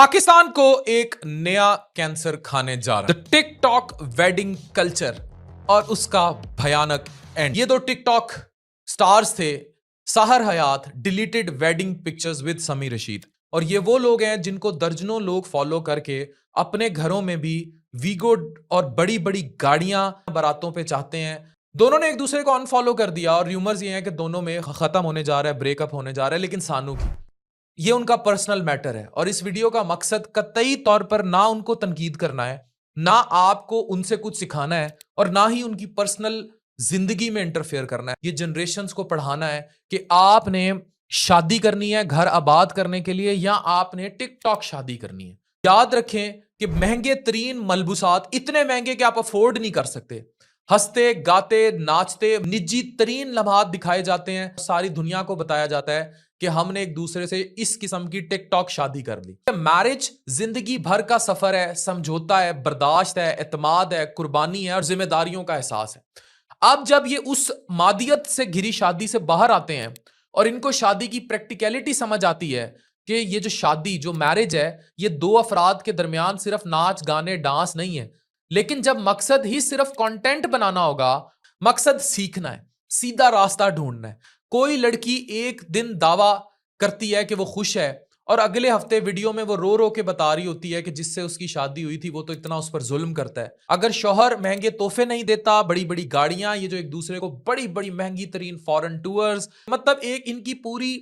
पाकिस्तान को एक नया कैंसर खाने जा रहा है, द टिकटॉक वेडिंग कल्चर और उसका भयानक एंड। ये दो टिकटॉक स्टार्स थे, सहर हयात, डिलीटेड वेडिंग पिक्चर्स विद समी रशीद। और ये वो लोग हैं जिनको दर्जनों लोग फॉलो करके अपने घरों में भी वीगो और बड़ी बड़ी गाड़ियां बारातों पे चाहते हैं। दोनों ने एक दूसरे को अनफॉलो कर दिया और र्यूमर्स ये हैं कि दोनों में खत्म होने जा रहा है, ब्रेकअप होने जा रहा है। लेकिन सानू की ये उनका पर्सनल मैटर है और इस वीडियो का मकसद कतई तौर पर ना उनको तनकीद करना है, ना आपको उनसे कुछ सिखाना है और ना ही उनकी पर्सनल जिंदगी में इंटरफेयर करना है। ये जनरेशन्स को पढ़ाना है कि आपने शादी करनी है घर आबाद करने के लिए या आपने टिकटॉक शादी करनी है। याद रखें कि महंगे तरीन मलबूसात इतने महंगे कि आप अफोर्ड नहीं कर सकते। हंसते गाते नाचते निजी तरीन लम्हात दिखाए जाते हैं। सारी दुनिया को बताया जाता है कि हमने एक दूसरे से इस किस्म की टिकटॉक शादी कर ली। मैरिज जिंदगी भर का सफर है, समझौता है, बर्दाश्त है, एतमाद है, कुर्बानी है और जिम्मेदारियों का एहसास है। अब जब ये उस मादियत से घिरी शादी से बाहर आते हैं और इनको शादी की प्रैक्टिकलिटी समझ आती है कि ये जो शादी जो मैरिज है ये दो अफराद के दरमियान सिर्फ नाच गाने डांस नहीं है, लेकिन जब मकसद ही सिर्फ कंटेंट बनाना होगा, मकसद सीखना है, सीधा रास्ता ढूंढना है। कोई लड़की एक दिन दावा करती है कि वो खुश है और अगले हफ्ते वीडियो में वो रो के बता रही होती है कि जिससे उसकी शादी हुई थी वो तो इतना उस पर जुल्म करता है। अगर शौहर महंगे तोहफे नहीं देता, बड़ी बड़ी गाड़ियां, ये जो एक दूसरे को बड़ी बड़ी महंगी तरीन फॉरेन टूर्स, मतलब एक इनकी पूरी